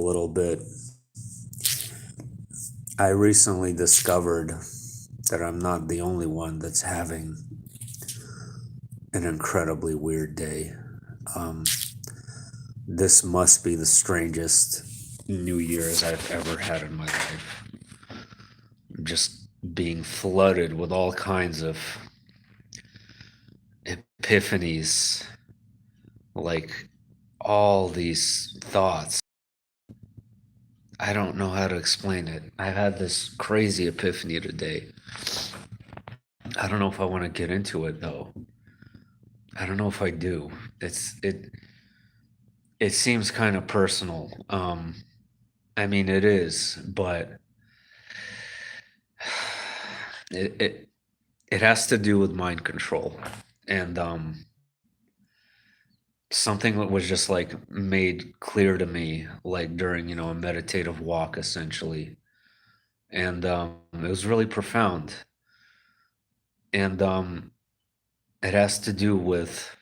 little bit. I recently discovered that I'm not the only one that's having an incredibly weird day. Um, this must be the strangest New Year's I've ever had in my life. Just being flooded with all kinds of epiphanies, like all these thoughts. I don't know how to explain it. I had this crazy epiphany today. I don't know if I want to get into it though. I don't know if I do. It seems kind of personal. I mean it is, but it it, it has to do with mind control. And something that was just like made clear to me like during, a meditative walk essentially. And it was really profound. And it has to do with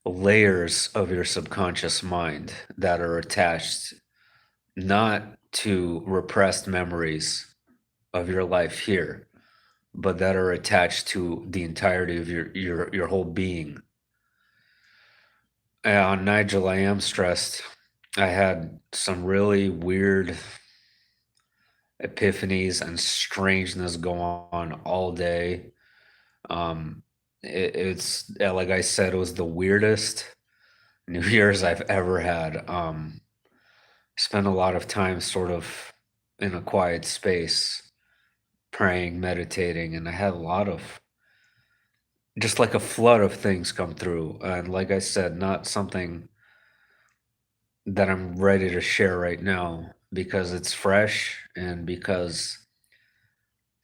layers of your subconscious mind that are attached not to repressed memories of your life here, but that are attached to the entirety of your whole being. Nigel, I am stressed. I had some really weird epiphanies and strangeness go on all day. Like I said, it was the weirdest New Year's I've ever had. Spent a lot of time sort of in a quiet space, praying, meditating, and I had a lot of just like a flood of things come through. And like I said, not something that I'm ready to share right now because it's fresh and because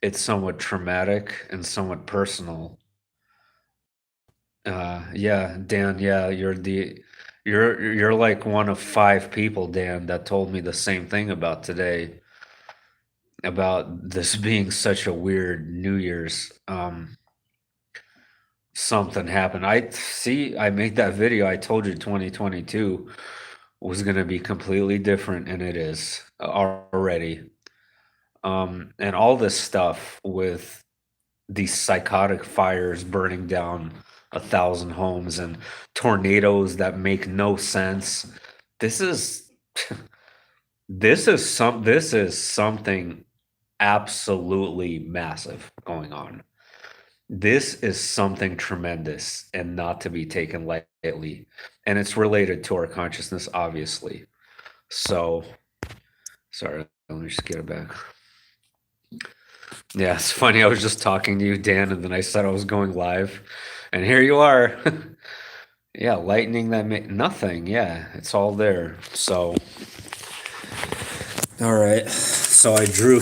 it's somewhat traumatic and somewhat personal. Yeah, Dan, yeah, you're like one of five people, Dan, that told me the same thing about today, about this being such a weird New Year's. Something happened. I made that video. I told you 2022 was gonna be completely different, and it is already. And all this stuff with these psychotic fires burning down 1,000 homes and tornadoes that make no sense. This is this is something absolutely massive going on. This is something tremendous and not to be taken lightly. And it's related to our consciousness, obviously. So, sorry, let me just get it back. Yeah, it's funny. I was just talking to you, Dan, and then I said I was going live, and here you are. Yeah, lightning that made nothing. Yeah, it's all there. So, all right. So I drew.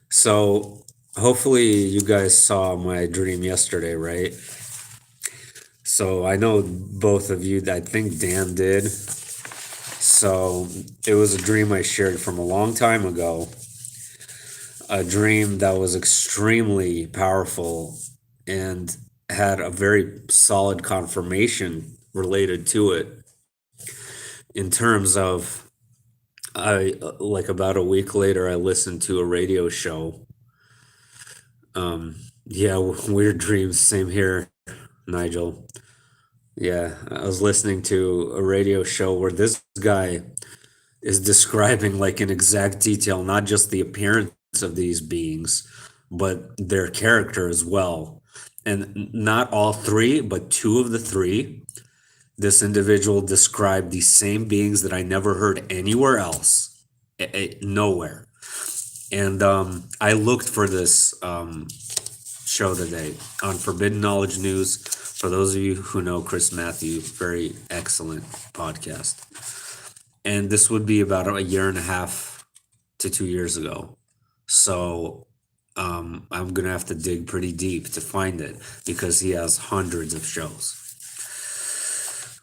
So hopefully you guys saw my dream yesterday, right? So I know both of you, I think Dan did. So it was a dream I shared from a long time ago. A dream that was extremely powerful and had a very solid confirmation related to it in terms of I like about a week later I listened to a radio show. Yeah, weird dreams, same here, Nigel. Yeah, I was listening to a radio show where this guy is describing like in exact detail not just the appearance of these beings, but their character as well. And not all three, but two of the three, this individual described the same beings that I never heard anywhere else, nowhere. And I looked for this show today on Forbidden Knowledge News. For those of you who know Chris Matthew, very excellent podcast. And this would be about a year and a half to 2 years ago. So I'm going to have to dig pretty deep to find it because he has hundreds of shows.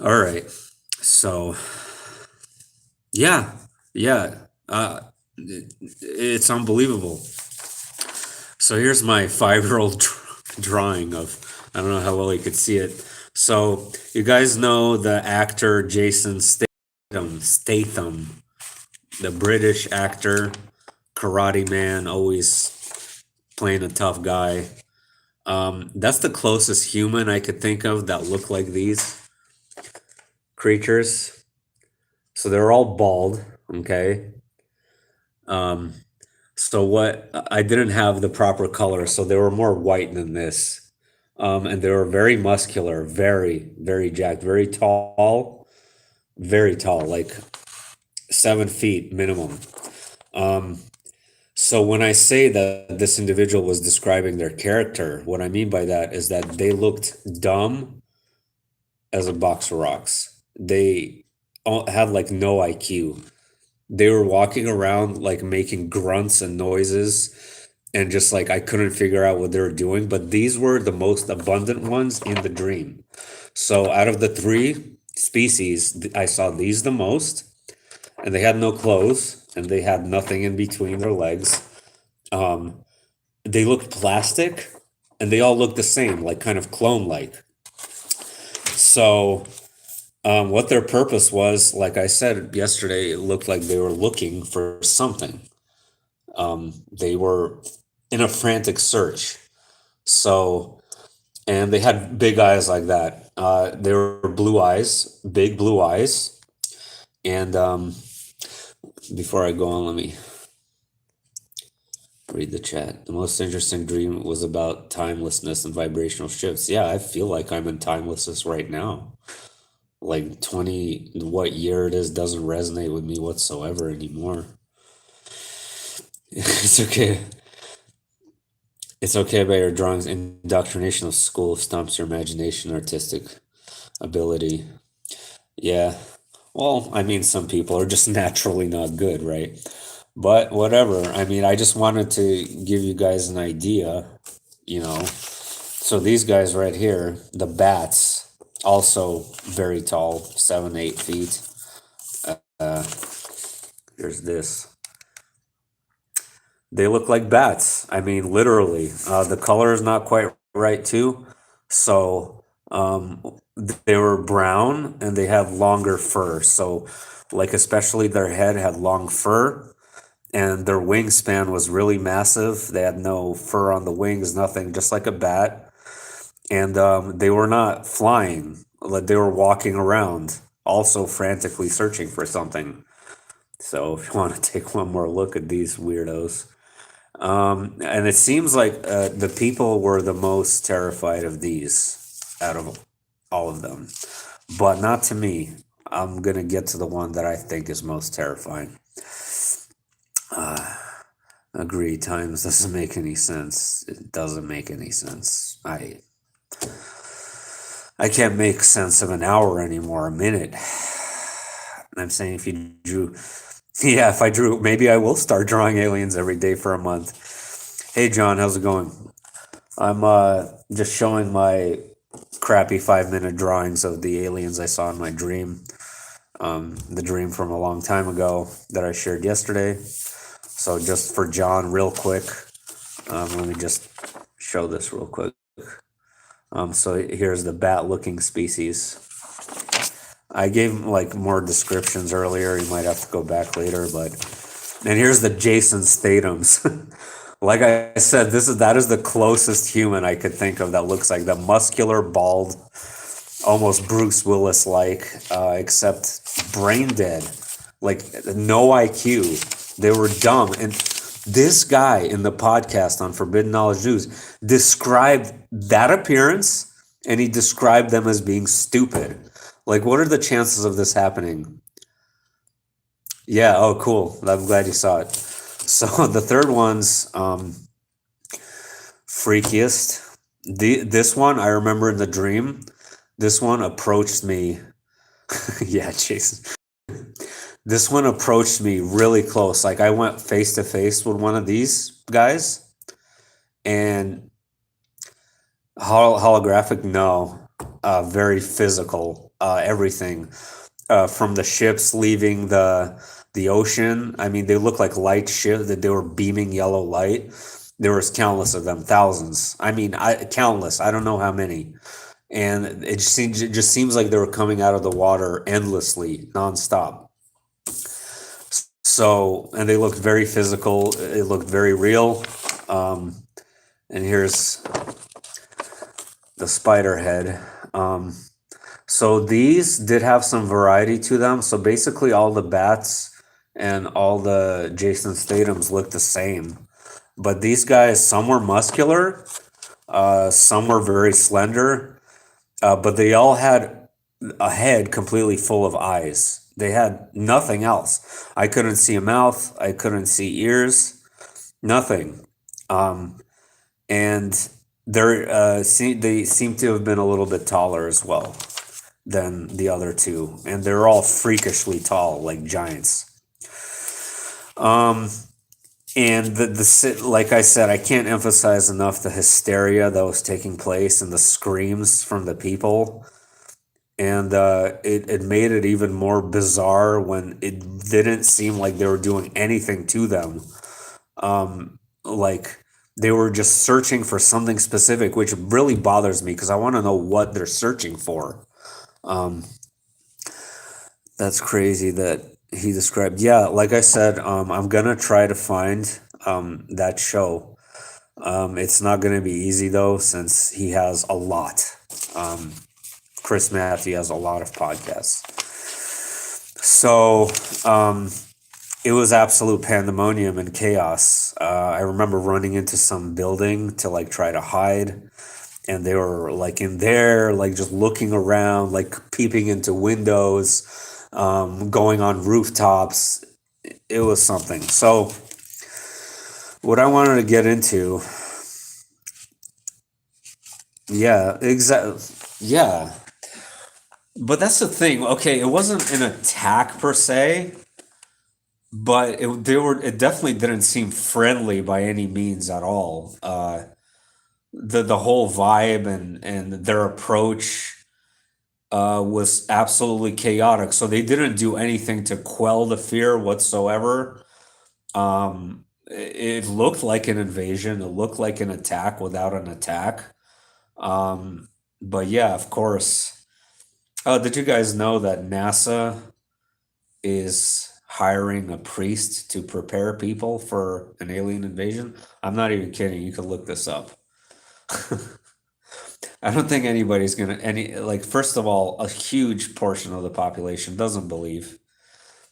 All right. So, yeah. It's unbelievable. So here's my 5-year-old drawing of, I don't know how well you could see it. So you guys know the actor Jason Statham. Statham, the British actor, Karate Man, always playing a tough guy. That's the closest human I could think of that look like these creatures. So they're all bald, okay? Um, so what I didn't have the proper color, so they were more white than this. And they were very muscular, very, very jacked, very tall, like 7 feet minimum. Um, so when I say that this individual was describing their character, what I mean by that is that they looked dumb as a box of rocks. They had like no IQ. They were walking around like making grunts and noises, and just like I couldn't figure out what they were doing, but these were the most abundant ones in the dream. So out of the three species, I saw these the most, and they had no clothes and they had nothing in between their legs. Um, they looked plastic and they all looked the same, like kind of clone like. So what their purpose was, like I said yesterday, it looked like they were looking for something. They were in a frantic search. So, and they had big eyes like that. They were blue eyes, big blue eyes. And before I go on, let me read the chat. The most interesting dream was about timelessness and vibrational shifts. Yeah, I feel like I'm in timelessness right now. Like 20, what year it is doesn't resonate with me whatsoever anymore. It's okay. It's okay about your drawings. Indoctrination of school stumps your imagination, artistic ability. Yeah. Well, I mean, some people are just naturally not good, right? But whatever. I mean, I just wanted to give you guys an idea, you know. So these guys right here, the bats, also very tall, 7, 8 feet. Here's this. They look like bats. I mean, literally. The color is not quite right too. So they were brown and they have longer fur. So, like, especially their head had long fur and their wingspan was really massive. They had no fur on the wings, nothing, just like a bat. And they were not flying, like they were walking around, also frantically searching for something. So, if you want to take one more look at these weirdos. And it seems like the people were the most terrified of these out of all of them, but not to me. I'm gonna get to the one that I think is most terrifying. Agree, times doesn't make any sense. It doesn't make any sense. I can't make sense of an hour anymore, a minute. I'm saying if you drew, yeah, if I drew, maybe I will start drawing aliens every day for a month. Hey, John, how's it going? I'm just showing my crappy 5-minute drawings of the aliens I saw in my dream. The dream from a long time ago that I shared yesterday. So just for John, real quick, let me just show this real quick. So here's the bat-looking species. I gave him like more descriptions earlier. You might have to go back later, but and here's the Jason Statham's. Like I said, that is the closest human I could think of that looks like the muscular, bald, almost Bruce Willis like, except brain dead, like no IQ. They were dumb. And this guy in the podcast on Forbidden Knowledge News described that appearance, and he described them as being stupid. Like, what are the chances of this happening? Yeah, oh, cool. I'm glad you saw it. So the third one's freakiest. This one, I remember in the dream, this one approached me. Yeah, Jason. This one approached me really close. Like, I went face to face with one of these guys, and holographic, no. Very physical, everything. From the ships leaving the ocean. I mean, they look like light ships, that they were beaming yellow light. There was countless of them, thousands. I mean, countless. I don't know how many. and it just seems like they were coming out of the water endlessly, nonstop. So, and they looked very physical. It looked very real. Um, and here's the spider head. So these did have some variety to them. So basically, all the bats and all the Jason Statham's looked the same. But these guys, some were muscular, some were very slender, but they all had a head completely full of eyes. They had nothing else. I couldn't see a mouth. I couldn't see ears. Nothing. Um, and they seem to have been a little bit taller as well than the other two, and they're all freakishly tall, like giants. Um, and like I said, I can't emphasize enough the hysteria that was taking place and the screams from the people. And it made it even more bizarre when it didn't seem like they were doing anything to them. Like they were just searching for something specific, which really bothers me because I want to know what they're searching for. Um, that's crazy that he described. Yeah, like I said, I'm gonna try to find that show. It's not gonna be easy though, since he has a lot. Um, Chris Matthew has a lot of podcasts. So it was absolute pandemonium and chaos. I remember running into some building to like try to hide, and they were like in there, like just looking around, like peeping into windows, going on rooftops. It was something. So, what I wanted to get into, yeah, exactly, yeah. But that's the thing. Okay, it wasn't an attack per se, but it definitely didn't seem friendly by any means at all. The whole vibe and their approach was absolutely chaotic. So they didn't do anything to quell the fear whatsoever. It looked like an invasion. It looked like an attack without an attack. Um, but yeah, of course. Did you guys know that NASA is hiring a priest to prepare people for an alien invasion? I'm not even kidding. You can look this up. I don't think anybody's gonna like first of all, a huge portion of the population doesn't believe.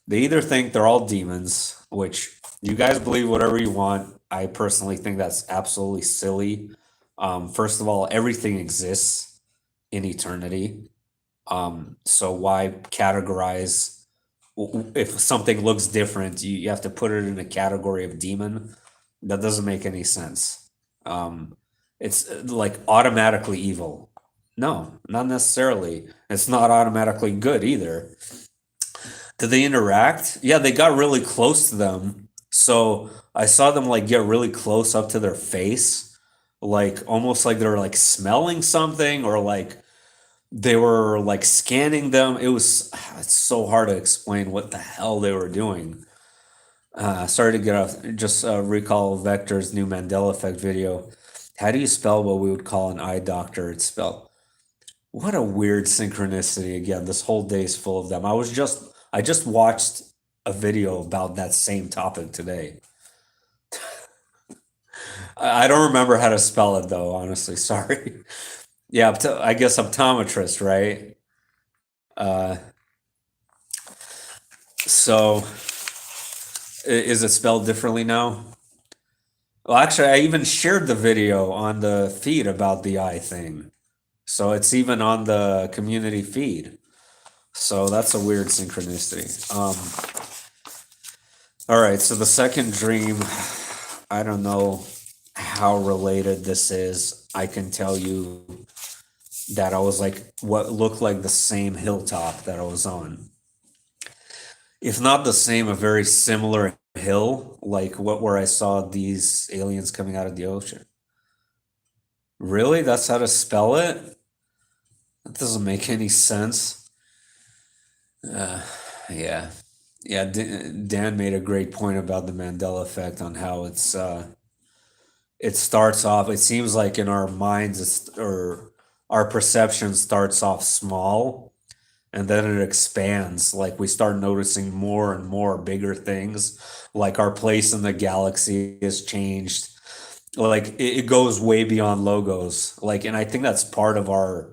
They either think they're all demons, which you guys believe whatever you want. I personally think that's absolutely silly. First of all, everything exists in eternity. So why categorize if something looks different, you have to put it in a category of demon? That doesn't make any sense. Um, it's like automatically evil. No, not necessarily. It's not automatically good either. Did they interact? Yeah, they got really close to them. So I saw them like get really close up to their face, like almost like they're like smelling something or like they were like scanning them. It's so hard to explain what the hell they were doing. Sorry to get off. Just recall Vector's new Mandela Effect video. How do you spell what we would call an eye doctor? It's spelled. What a weird synchronicity again. This whole day is full of them. I just watched a video about that same topic today. I don't remember how to spell it though, honestly. Sorry. Yeah, I guess optometrist, right? Uh, so is it spelled differently now? Well, actually, I even shared the video on the feed about the eye thing. So it's even on the community feed. So that's a weird synchronicity. All right, so the second dream, I don't know how related this is. I can tell you that I was like what looked like the same hilltop that I was on. If not the same, a very similar hill, like what where I saw these aliens coming out of the ocean. Really? That's how to spell it? That doesn't make any sense. Uh, yeah. Yeah, Dan made a great point about the Mandela effect on how it starts off. It seems like in our minds or our perception starts off small and then it expands. Like we start noticing more and more bigger things, like our place in the galaxy has changed. Like it goes way beyond logos. Like, and I think that's part of our,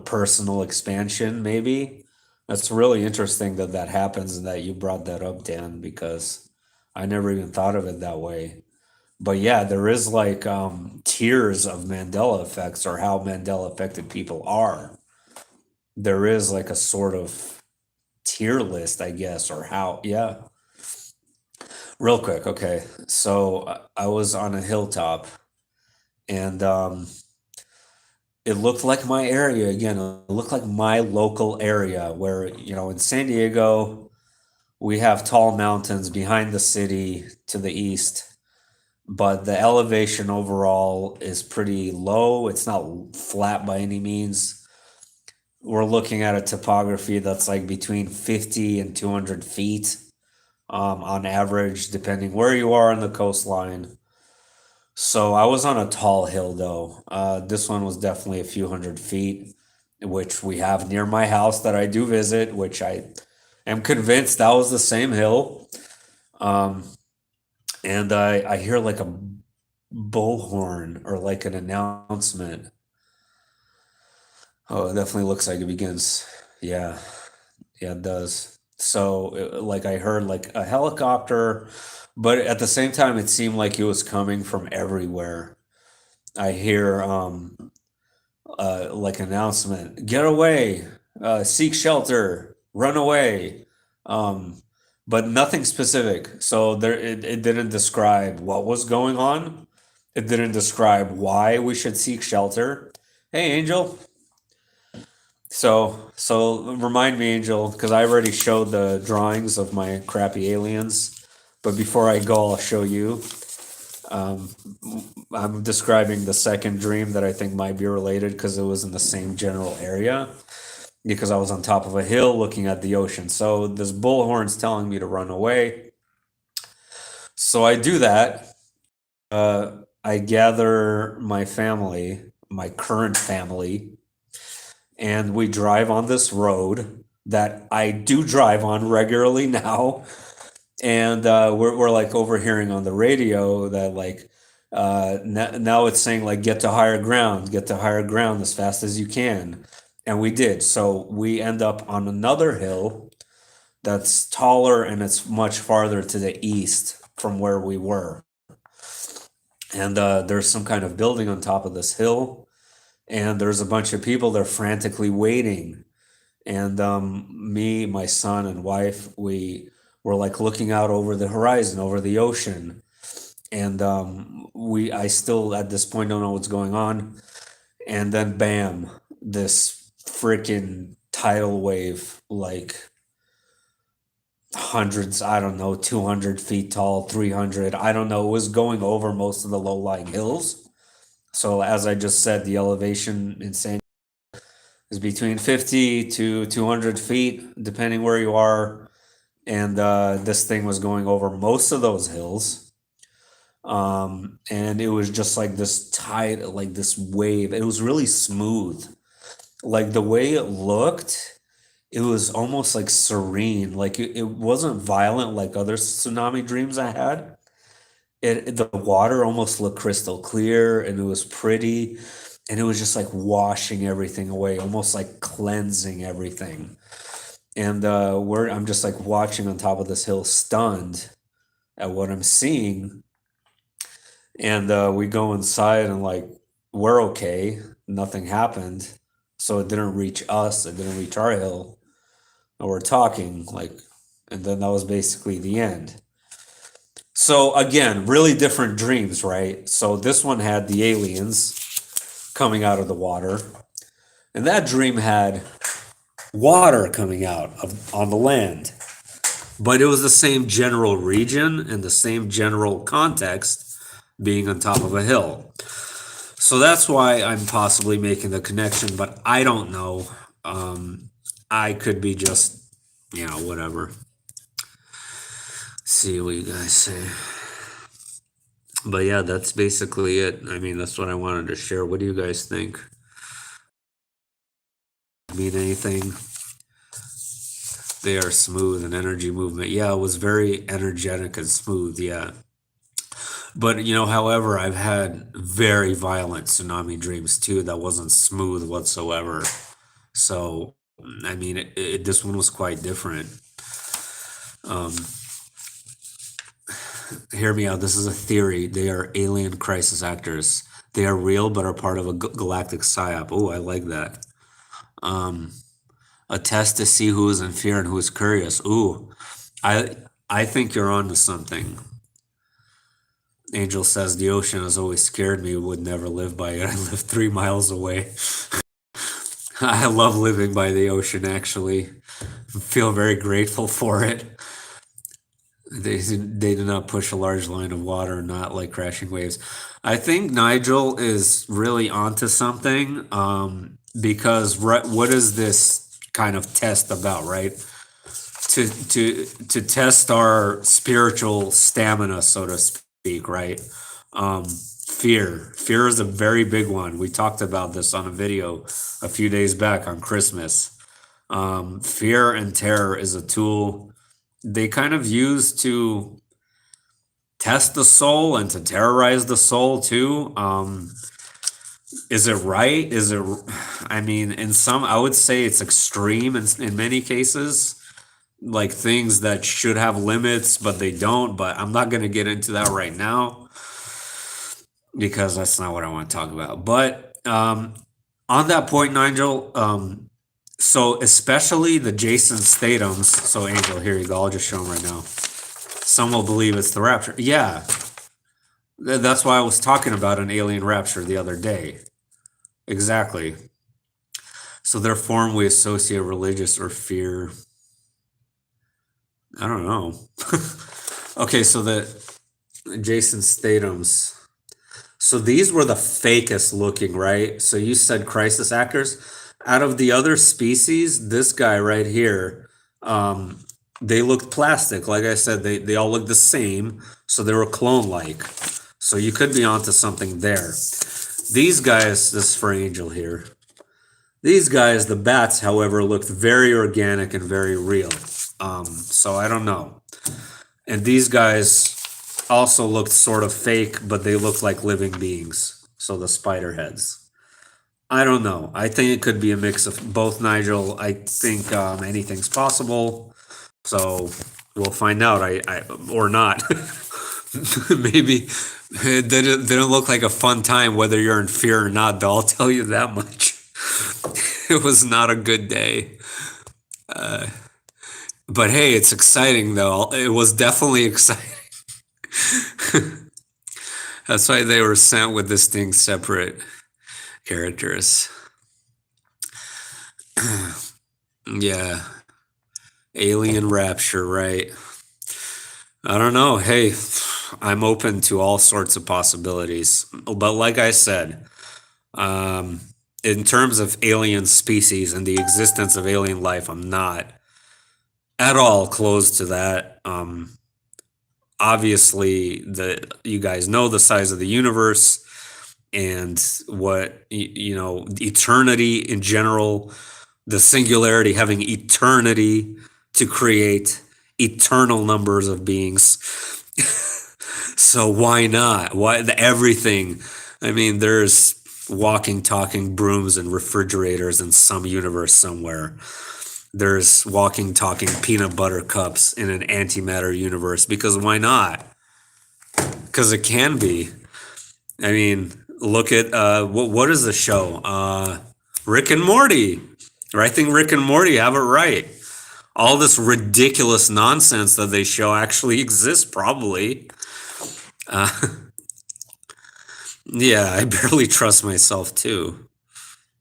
personal expansion, maybe. That's really interesting that that happens and that you brought that up, Dan, because I never even thought of it that way. But yeah, there is like tiers of Mandela effects or how Mandela affected people are. There is like a sort of tier list, I guess, or how, yeah. Real quick, okay. So I was on a hilltop and it looked like my area again. It looked like my local area where, in San Diego, we have tall mountains behind the city to the east, but the elevation overall is pretty low. It's not flat by any means. We're looking at a topography that's like between 50 and 200 feet on average, depending where you are on the coastline. So I was on a tall hill though. This one was definitely a few hundred feet, which we have near my house that I do visit, which I am convinced that was the same hill. Um, and I hear like a bullhorn or like an announcement. Oh, it definitely looks like it begins. Yeah, yeah, it does. So, like, I heard like a helicopter, but at the same time, it seemed like it was coming from everywhere. I hear like announcement, get away, seek shelter, run away. Um, but nothing specific. So it didn't describe what was going on. It didn't describe why we should seek shelter. Hey, Angel. So remind me, Angel, because I already showed the drawings of my crappy aliens. But before I go, I'll show you. Um, I'm describing the second dream that I think might be related because it was in the same general area. Because I was on top of a hill looking at the ocean. So this bullhorn's telling me to run away. So I do that. I gather my family, my current family, and we drive on this road that I do drive on regularly now. And we're like overhearing on the radio that like now it's saying like get to higher ground as fast as you can. And we did. So we end up on another hill that's taller and it's much farther to the east from where we were. And there's some kind of building on top of this hill, and there's a bunch of people they're frantically waiting. And me, my son, and wife, we were like looking out over the horizon, over the ocean, and I still at this point don't know what's going on. And then bam, this freaking tidal wave, like hundreds, I don't know, 200 feet tall, 300, I don't know, it was going over most of the low-lying hills. So as I just said, the elevation in San is between 50 to 200 feet, depending where you are. And this thing was going over most of those hills. And it was just like this tide, like this wave. It was really smooth. Like the way it looked, it was almost like serene. Like it wasn't violent like other tsunami dreams I had. The water almost looked crystal clear and it was pretty and it was just like washing everything away, almost like cleansing everything. And I'm just like watching on top of this hill, stunned at what I'm seeing. And we go inside and like we're okay, nothing happened, so it didn't reach us, it didn't reach our hill, and we're talking like, and then that was basically the end. So again, really different dreams, right? So this one had the aliens coming out of the water, and that dream had water coming out of on the land. But it was the same general region and the same general context being on top of a hill. So that's why I'm possibly making the connection, but I don't know. I could be just, whatever. See what you guys say. But yeah, that's basically it. I mean, that's what I wanted to share. What do you guys think? mean anything. They are smooth and energy movement. Yeah, it was very energetic and smooth. Yeah. But however, I've had very violent tsunami dreams too that wasn't smooth whatsoever. So, I mean, this one was quite different. Um, Hear me out. This is a theory. They are alien crisis actors. They are real, but are part of a galactic psyop. Oh, I like that. Um, a test to see who is in fear and who is curious. Ooh, I I think you're on to something. Angel says the ocean has always scared me. Would never live by it. I live 3 miles away. I love living by the ocean. Actually, feel very grateful for it. They do not push a large line of water, not like crashing waves. I think Nigel is really onto something, because what is this kind of test about, right? To test our spiritual stamina, so to speak, right? Fear is a very big one. We talked about this on a video a few days back on Christmas. Fear and terror is a tool they kind of use to test the soul and to terrorize the soul too. Is it right? I mean, I would say it's extreme in many cases, like things that should have limits, but they don't. But I'm not going to get into that right now because that's not what I want to talk about. But on that point, Nigel, so especially the Jason Statham's. So Angel, here you go. I'll just show him right now. Some will believe it's the rapture. Yeah, that's why I was talking about an alien rapture the other day. Exactly. So their form we associate religious or fear. I don't know. Okay, so the Jason Statham's. So these were the fakest looking, right? So you said crisis actors. Out of the other species, this guy right here, they looked plastic. Like I said, they all looked the same, so they were clone-like. So you could be onto something there. These guys, this is for Angel here. These guys, the bats, however, looked very organic and very real. So I don't know. And these guys also looked sort of fake, but they looked like living beings. So the spider heads. I don't know. I think it could be a mix of both, Nigel. I think anything's possible. So we'll find out. Or not. Maybe it didn't look like a fun time, whether you're in fear or not, though. I'll tell you that much. It was not a good day. But hey, it's exciting, though. It was definitely exciting. That's why they were sent with distinct separate characters. Yeah. Alien rapture, right? I don't know. Hey, I'm open to all sorts of possibilities. But like I said, in terms of alien species and the existence of alien life, I'm not at all close to that. Obviously, you guys know the size of the universe and what eternity in general, the singularity having eternity to create eternal numbers of beings. So why not? Everything? I mean, there's walking, talking brooms and refrigerators in some universe somewhere. There's walking, talking peanut butter cups in an antimatter universe, because why not? Because it can be. I mean, look at what is the show? Rick and Morty. Or I think Rick and Morty have it right. All this ridiculous nonsense that they show actually exists, probably. Yeah, I barely trust myself too.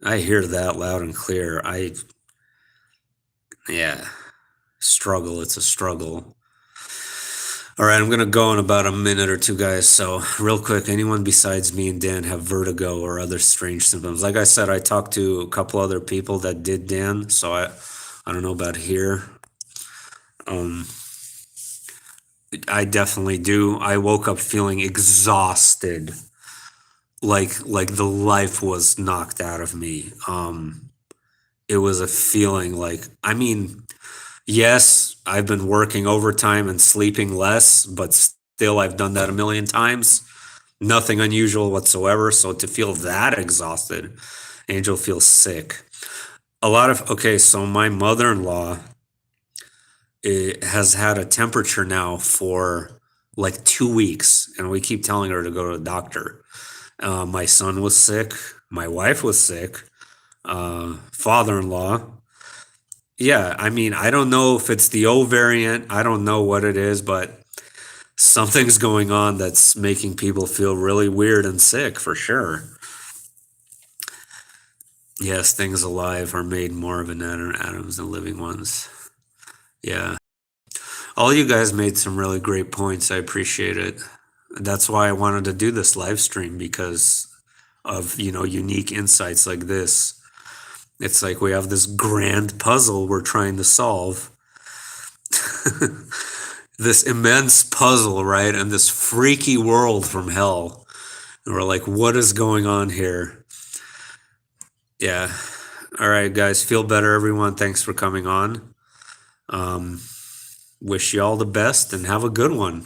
I hear that loud and clear. Struggle. It's a struggle. All right, I'm going to go in about a minute or two, guys. So real quick, anyone besides me and Dan have vertigo or other strange symptoms? Like I said, I talked to a couple other people that did, Dan. So I don't know about here. I definitely do. I woke up feeling exhausted, like the life was knocked out of me. it was a feeling like, I mean, yes, I've been working overtime and sleeping less, but still I've done that a million times. Nothing unusual whatsoever. So to feel that exhausted, Angel feels sick. Okay, so my mother-in-law has had a temperature now for like 2 weeks, and we keep telling her to go to the doctor. My son was sick. My wife was sick. Father-in-law. Yeah, I mean, I don't know if it's the O variant. I don't know what it is, but something's going on that's making people feel really weird and sick for sure. Yes, things alive are made more of an atoms than living ones. Yeah. All you guys made some really great points. I appreciate it. That's why I wanted to do this live stream, because of, unique insights like this. It's like we have this grand puzzle we're trying to solve. This immense puzzle, right? And this freaky world from hell. And we're like, what is going on here? Yeah. All right, guys. Feel better, everyone. Thanks for coming on. Wish you all the best and have a good one.